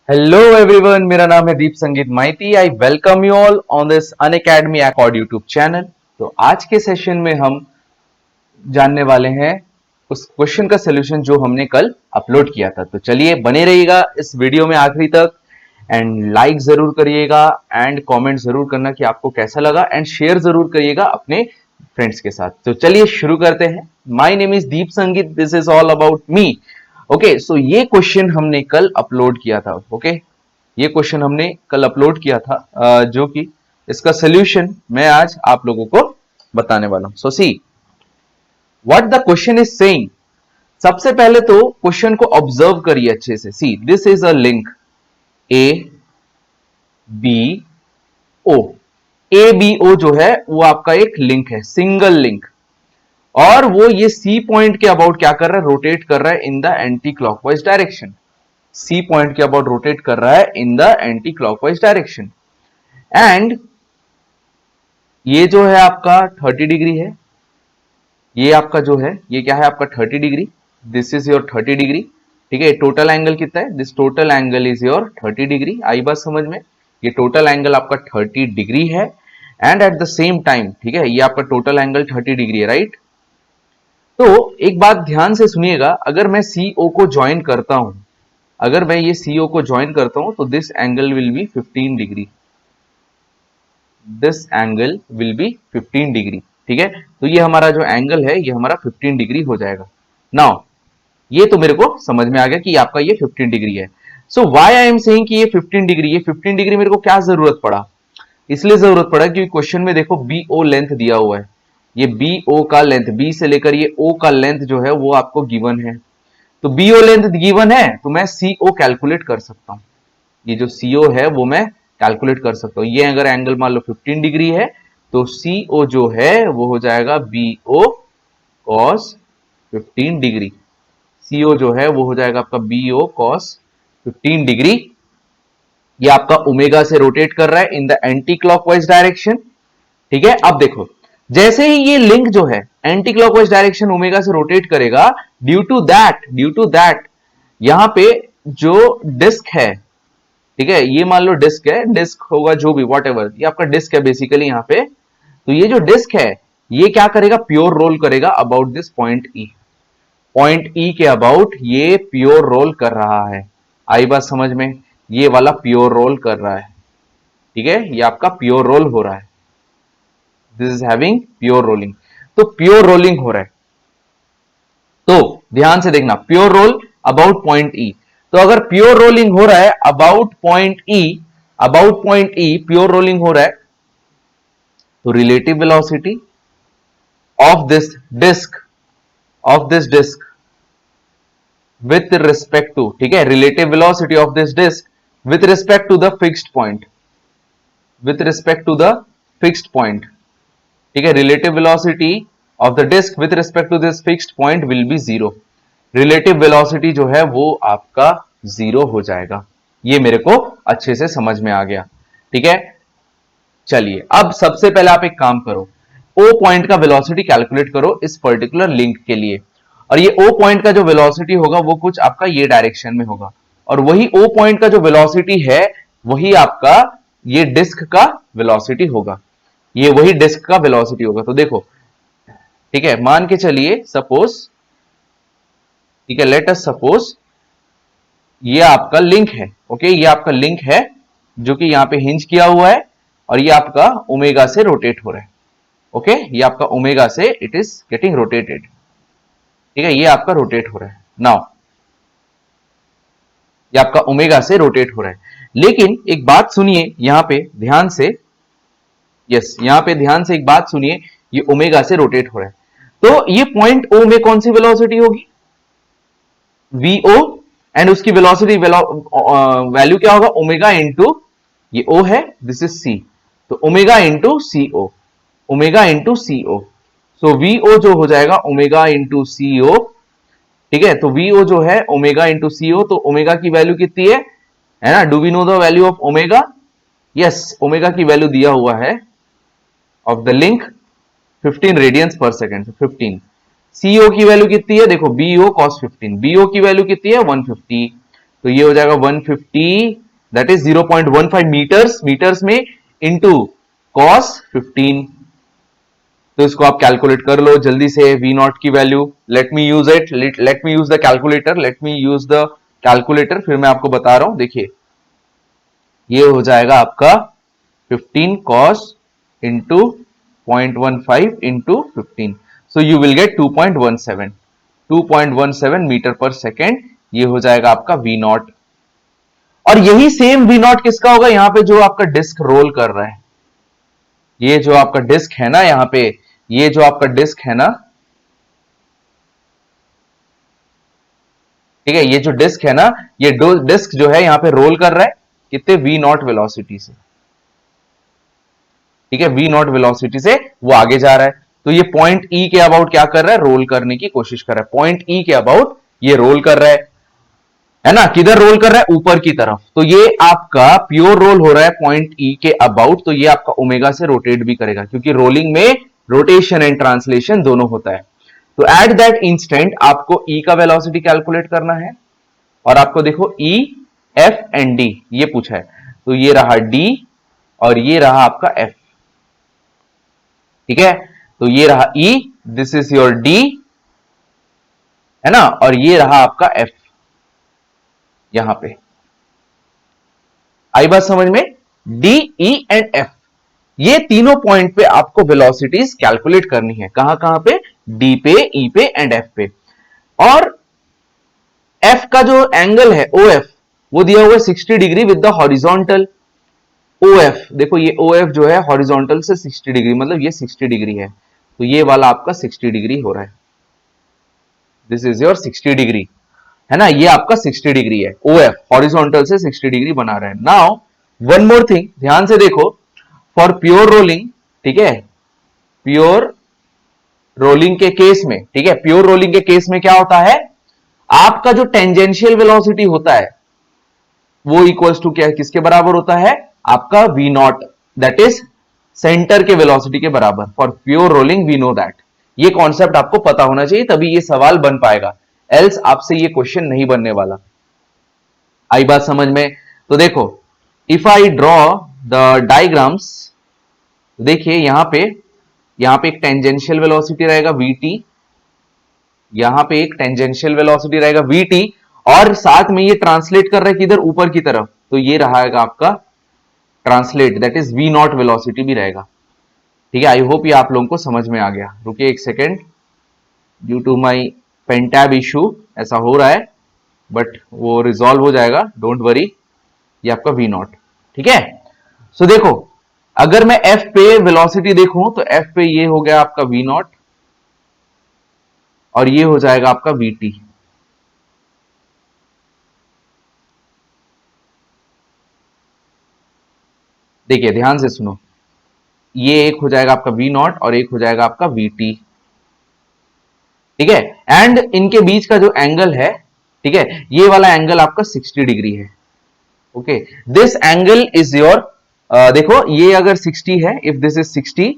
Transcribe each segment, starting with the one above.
Hello everyone, मेरा नाम है Deep Sangeet Maity. I welcome you all on this Unacademy accord YouTube channel. तो आज के सेशन में हम जानने वाले हैं उस क्वेश्चन का सलूशन जो हमने कल अपलोड किया था। तो चलिए बने रहिएगा इस वीडियो में आखिरी तक एंड लाइक जरूर करिएगा एंड कमेंट जरूर करना कि आपको कैसा लगा एंड शेयर जरूर करिएगा अपने फ्रेंड्स के साथ। तो चलिए शुरू करते हैं। My name is Deep Sangeet, this is all about me. Okay, so ये क्वेश्चन हमने कल अपलोड किया था। ओके, ये क्वेश्चन हमने कल अपलोड किया था, जो कि इसका सोल्यूशन मैं आज आप लोगों को बताने वाला हूं। So see what the question is saying. सबसे पहले तो क्वेश्चन को ऑब्जर्व करिए अच्छे से। See this is a link A B O. A B O जो है वो आपका एक लिंक है, सिंगल लिंक, और वो ये सी पॉइंट के अबाउट क्या कर रहा है, रोटेट कर रहा है in the anticlockwise direction. C point के अबाउट रोटेट कर रहा है in the anticlockwise direction. And ये जो है आपका 30 डिग्री है, ये आपका जो है ये क्या है आपका 30 degree. This is your 30 degree. ठीक है, टोटल एंगल कितना है, this total angle is your 30 degree. आई बात समझ में, ये टोटल एंगल आपका 30 डिग्री है। And at the same time, ठीक है, ये आपका टोटल एंगल 30 डिग्री है, राइट। तो एक बात ध्यान से सुनिएगा, अगर मैं सीओ को ज्वाइन करता हूं, अगर मैं ये सीओ को ज्वाइन करता हूं तो this angle will be 15 degree. This angle will be 15 degree. ठीक है, तो ये हमारा जो एंगल है ये हमारा 15 डिग्री हो जाएगा। नाउ ये तो मेरे को समझ में आ गया कि आपका ये 15 डिग्री है। So why I am saying कि ये 15 डिग्री, ये 15 डिग्री मेरे को क्या जरूरत पड़ा, इसलिए जरूरत पड़ा क्योंकि क्वेश्चन में देखो बी ओ लेंथ दिया हुआ है। ये बी ओ का लेंथ, बी से लेकर ये ओ का लेंथ जो है वो आपको गिवन है। तो बी ओ लेंथ गिवन है तो मैं सी ओ कैलकुलेट कर सकता हूं। ये जो सीओ है वो मैं कैलकुलेट कर सकता हूं। ये अगर एंगल मान लो 15 डिग्री है तो सीओ जो है वो हो जाएगा B O cos 15 degree. CO जो है वो हो जाएगा आपका बी ओ कॉस 15 डिग्री। ये आपका ओमेगा से रोटेट कर रहा है in the anticlockwise direction. ठीक है, अब देखो जैसे ही ये लिंक जो है एंटी क्लॉकवाइज डायरेक्शन ओमेगा से रोटेट करेगा, ड्यू टू दैट यहां पे जो डिस्क है, ठीक है, ये मान लो डिस्क है, डिस्क होगा जो भी वॉट एवर, ये आपका डिस्क है बेसिकली यहाँ पे। तो ये जो डिस्क है ये क्या करेगा, प्योर रोल करेगा about this point E. Point ई के अबाउट ये प्योर रोल कर रहा है। आई बात समझ में, ये वाला प्योर रोल कर रहा है। ठीक है, ये आपका प्योर रोल हो रहा है, this is having pure rolling. तो प्योर रोलिंग हो रहा है, तो ध्यान से देखना, pure roll about point E. तो अगर प्योर रोलिंग हो रहा है about point E, about point E pure rolling हो रहा है, तो relative velocity of this disc, of this disc with respect to, ठीक है, relative velocity of this disc with respect to the fixed point, with respect to the fixed point. ठीक है, relative velocity of the disc with respect to this fixed point will be zero. Relative velocity जो है वो आपका zero हो जाएगा। ये मेरे को अच्छे से समझ में आ गया। ठीक है, चलिए अब सबसे पहले आप एक काम करो, ओ पॉइंट का वेलोसिटी कैलकुलेट करो इस पर्टिकुलर लिंक के लिए। और ये ओ पॉइंट का जो वेलोसिटी होगा वो कुछ आपका ये डायरेक्शन में होगा, और वही ओ पॉइंट का जो वेलोसिटी है वही आपका ये डिस्क का वेलोसिटी होगा, ये वही डिस्क का वेलोसिटी होगा। तो देखो, ठीक है, मान के चलिए सपोज, ठीक है, लेट अस सपोज ये आपका लिंक है। ओके, ये आपका लिंक है जो कि यहां पे हिंज किया हुआ है, और ये आपका ओमेगा से रोटेट हो रहा है। ओके, ये आपका ओमेगा से इट इज गेटिंग रोटेटेड। ठीक है, ये आपका रोटेट हो रहा है। नाउ ये आपका ओमेगा से रोटेट हो रहा है, लेकिन एक बात सुनिए यहां पे ध्यान से, यस, यहां पे ध्यान से एक बात सुनिए, ये ओमेगा से रोटेट हो रहा है, तो ये पॉइंट ओ में कौन सी वेलोसिटी होगी, वीओ, एंड उसकी वेलोसिटी वैल्यू क्या होगा, ओमेगा इंटू, ये ओ है, दिस इज सी, तो omega into CO, omega into CO. So VO जो हो जाएगा ओमेगा इंटू सीओ। ठीक है, तो वीओ जो है ओमेगा इंटू सीओ, तो ओमेगा की वैल्यू कितनी है ना, do we know the value of omega, yes, omega की वैल्यू दिया हुआ है of the link 15 radians per second, 15। CO की वैल्यू कितनी है, देखो बीओ कॉस 15, बीओ की वैल्यू कितनी है 150। तो ये हो जाएगा 150, दैट इज 0.15 मीटर्स, मीटर्स में इंटू cos 15। तो इसको आप कैलकुलेट कर लो जल्दी से v नॉट की value. Let me use it, let me use the calculator, let me use the calculator, फिर मैं आपको बता रहा हूं। देखिए ये हो जाएगा आपका 15 cos into 0.15 into 15, so you will get 2.17, 2.17 metre per second. ये हो जाएगा आपका v नॉट। और यही सेम v नॉट किसका होगा, यहां पे जो आपका डिस्क रोल कर रहा है, ये जो आपका डिस्क है ना, यहां पे ये जो आपका डिस्क है ना, ठीक है, ये जो डिस्क है ना, ये डिस्क जो है यहां पे रोल कर रहा है कितने v नॉट वेलोसिटी से, ठीक है, v नॉट वेलोसिटी से वो आगे जा रहा है। तो ये पॉइंट E के अबाउट क्या कर रहा है, रोल करने की कोशिश कर रहा है, पॉइंट E के अबाउट ये रोल कर रहा है ना, किधर रोल कर रहा है, ऊपर की तरफ। तो ये आपका प्योर रोल हो रहा है पॉइंट E के अबाउट, तो ये आपका ओमेगा से रोटेट भी करेगा, क्योंकि रोलिंग में रोटेशन एंड ट्रांसलेशन दोनों होता है। तो एट दैट इंस्टेंट आपको E का वेलोसिटी कैलकुलेट करना है, और आपको देखो E, F एंड D ये पूछा है, तो ये रहा D और ये रहा आपका F, ठीक है। तो ये रहा E, this is your D, है ना, और ये रहा आपका F यहां पे। आई बात समझ में, D, E एंड F ये तीनों पॉइंट पे आपको वेलोसिटीज कैलकुलेट करनी है। कहां कहां पे, D पे, E पे एंड F पे। और F का जो एंगल है OF वो दिया हुआ है 60 degree with the horizontal. OF देखो, ये OF जो है हॉरिजॉन्टल से 60 डिग्री, मतलब ये 60 डिग्री है, तो ये वाला आपका 60 डिग्री हो रहा है, दिस इज योर 60 डिग्री, है ना, ये आपका 60 डिग्री है। OF हॉरिजॉन्टल से 60 डिग्री बना रहा है। नाउ वन मोर थिंग, ध्यान से देखो, फॉर प्योर रोलिंग, ठीक है, प्योर रोलिंग के केस में, ठीक है, प्योर रोलिंग के केस में क्या होता है, आपका जो टेंजेंशियल वेलोसिटी होता है वो इक्वल्स टू क्या, किसके बराबर होता है, आपका v nought, that is centre के वेलोसिटी के बराबर। For pure rolling we know that, ये कॉन्सेप्ट आपको पता होना चाहिए, तभी ये सवाल बन पाएगा, एल्स आपसे ये क्वेश्चन नहीं बनने वाला। आई बात समझ में। तो देखो, if I draw the diagrams, देखिए यहां पे एक टेंजेंशियल वेलोसिटी रहेगा vt, यहां पे एक टेंजेंशियल वेलोसिटी रहेगा vt, और साथ में ये ट्रांसलेट कर रहा है किधर, ऊपर की तरफ, तो ये रहेगा आपका translate, that is v not velocity भी रहेगा, ठीक है। आई होप ये आप लोगों को समझ में आ गया। रुकिए एक second, due to my pen tab issue ऐसा हो रहा है, बट वो रिजॉल्व हो जाएगा, डोंट वरी। ये आपका v नॉट, ठीक है। सो देखो, अगर मैं f पे वेलोसिटी देखूं तो f पे ये हो गया आपका v नॉट, और ये हो जाएगा आपका vt। देखिए ध्यान से सुनो, ये एक हो जाएगा आपका v नॉट और एक हो जाएगा आपका vt, ठीक है। एंड इनके बीच का जो एंगल है, ठीक है, ये वाला एंगल आपका 60 डिग्री है, okay. This angle is your, देखो ये अगर 60 है, if this is 60,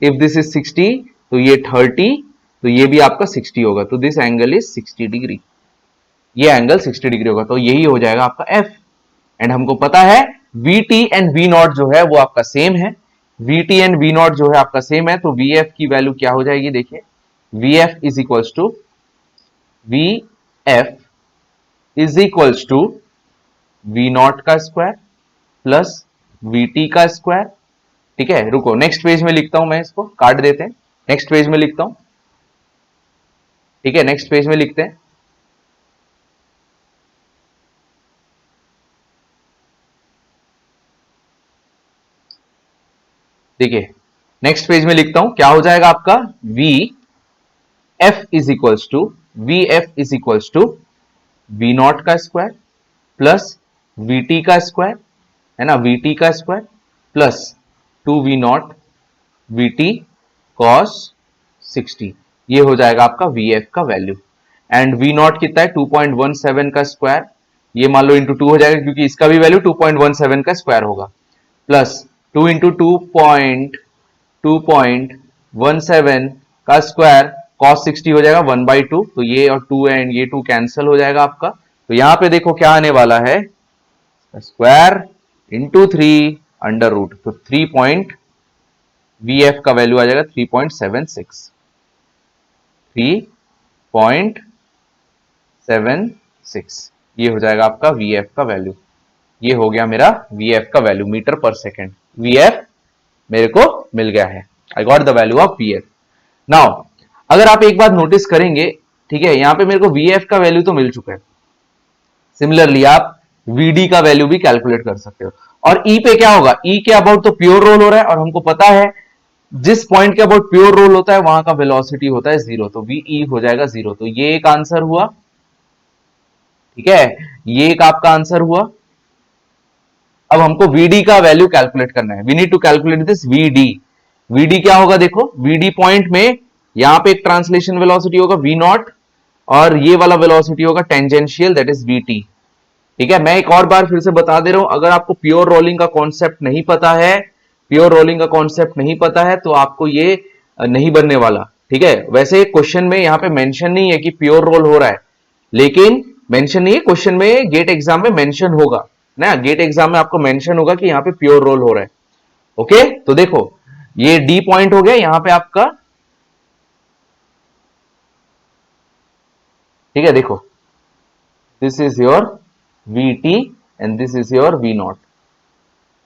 if this is 60, तो ये 30, तो ये भी आपका 60 होगा, तो दिस एंगल इज 60 डिग्री, ये एंगल 60 डिग्री होगा, तो यही हो जाएगा आपका F। एंड हमको पता है Vt एंड V नॉट जो है वो आपका सेम है, Vt एंड V नॉट जो है आपका सेम है, तो Vf की वैल्यू क्या हो जाएगी, देखिए Vf is equals to, Vf is equals to V nought का स्क्वायर प्लस Vt का स्क्वायर, ठीक है। रुको नेक्स्ट पेज में लिखता हूं, मैं इसको काट देते हैं, नेक्स्ट पेज में लिखता हूं, ठीक है, नेक्स्ट पेज में लिखते हैं। देखिए नेक्स्ट पेज में लिखता हूं, क्या हो जाएगा आपका, V F is equals to, V F is equals to V nought का स्क्वायर प्लस Vt का स्क्वायर, है ना, Vt का square plus 2v nought Vt cos 60, ये हो जाएगा आपका Vf का वैल्यू। एंड V नॉट कितना है, 2.17 का स्क्वायर, ये मान लो इंटू 2 हो जाएगा, क्योंकि इसका भी वैल्यू 2.17 का स्क्वायर होगा, प्लस 2 इंटू 2.17 का स्क्वायर cos 60 हो जाएगा 1/2, तो ये और 2 एंड ये 2 कैंसिल हो जाएगा आपका, तो यहां पे देखो क्या आने वाला है, स्क्वायर इंटू 3 अंडर रूट, तो 3 पॉइंट VF का वैल्यू आ जाएगा 3.76, 3.76 ये हो जाएगा आपका VF का वैल्यू। ये हो गया मेरा VF का value, metre per second. VF मेरे को मिल गया है, I got the value of VF। Now अगर आप एक बात नोटिस करेंगे, ठीक है, यहां पे मेरे को VF का वैल्यू तो मिल चुका है, सिमिलरली आप VD का वैल्यू भी कैलकुलेट कर सकते हो। और E पे क्या होगा, E के अबाउट तो प्योर रोल हो रहा है, और हमको पता है जिस पॉइंट के अबाउट प्योर रोल होता है वहां का वेलोसिटी होता है 0, तो VE हो जाएगा 0। तो ये एक आंसर हुआ, ठीक है, ये एक आपका आंसर हुआ। अब हमको VD का वैल्यू कैलकुलेट करना है, we need to calculate this VD। VD क्या होगा, देखो VD पॉइंट में यहां पे एक ट्रांसलेशन वेलोसिटी होगा V0, और ये वाला वेलोसिटी होगा टेंजेंशियल, दैट इज VT। ठीक है, मैं एक और बार फिर से बता दे रहा हूं, अगर आपको प्योर रोलिंग का कॉन्सेप्ट नहीं पता है, प्योर रोलिंग का कॉन्सेप्ट नहीं पता है तो आपको ये नहीं बनने वाला। ठीक है, वैसे क्वेश्चन में यहां पे मेंशन नहीं है कि प्योर रोल हो रहा है, लेकिन मेंशन नहीं है क्वेश्चन में, गेट एग्जाम में मेंशन होगा ना, गेट एग्जाम में आपको मेंशन होगा कि यहां पे प्योर रोल हो रहा है। ओके, तो देखो ये डी पॉइंट हो गया यहां पे आपका, ठीक है, देखो this is your VT and this is your V0,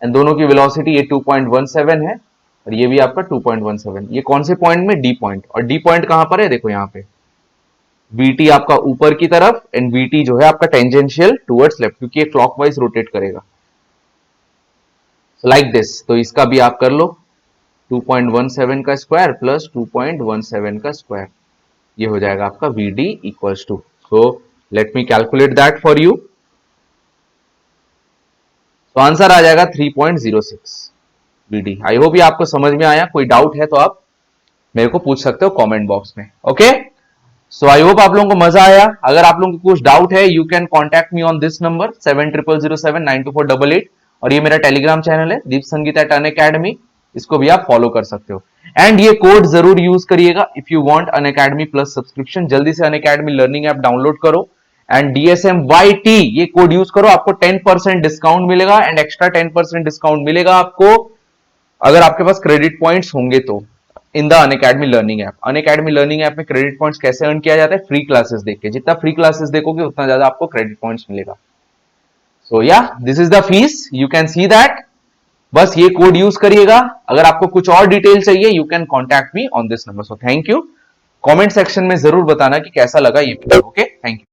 and दोनों की वेलोसिटी ये 2.17 है और ये भी आपका 2.17। ये कौन से पॉइंट में, डी पॉइंट। और डी पॉइंट कहां पर है, देखो यहां पे VT आपका ऊपर की तरफ, एंड VT जो है आपका टेंजेंशियल टुवर्ड्स लेफ्ट, क्योंकि ये क्लॉकवाइज रोटेट करेगा, लाइक दिस। तो इसका भी आप कर लो, 2.17 का स्क्वायर प्लस 2.17 का स्क्वायर, ये हो जाएगा आपका VD equals to, so let me calculate that for you. तो आंसर आ जाएगा 3.06 VD। आई होप ये आपको समझ में आया, कोई डाउट है तो आप मेरे को पूछ सकते हो कमेंट बॉक्स में। ओके, सो आई होप आप लोगों को मजा आया। अगर आप लोगों को कुछ डाउट है, you can contact me on this number 7007092488, और ये मेरा टेलीग्राम चैनल है दीप संगीत एट अनअकैडमी, इसको भी आप फॉलो कर सकते हो। एंड ये कोड जरूर यूज करिएगा if you want Unacademy plus subscription. जल्दी से अनअकैडमी लर्निंग ऐप डाउनलोड करो एंड DSMYT ये कोड यूज करो, आपको 10% डिस्काउंट मिलेगा, एंड एक्स्ट्रा 10% डिस्काउंट मिलेगा आपको अगर आपके पास क्रेडिट पॉइंट्स होंगे तो, in the Unacademy learning app. Unacademy learning app में क्रेडिट पॉइंट्स कैसे अर्न किया जाता है, फ्री क्लासेस देख के, जितना फ्री क्लासेस देखोगे उतना ज्यादा आपको क्रेडिट पॉइंट्स मिलेगा। सो या this is the fees, you can see that. बस ये कोड यूज करिएगा। अगर आपको कुछ और डिटेल चाहिए, you can contact me on this number. So thank you, comment section में जरूर बताना कि कैसा लगा ये वीडियो। Okay, thank you.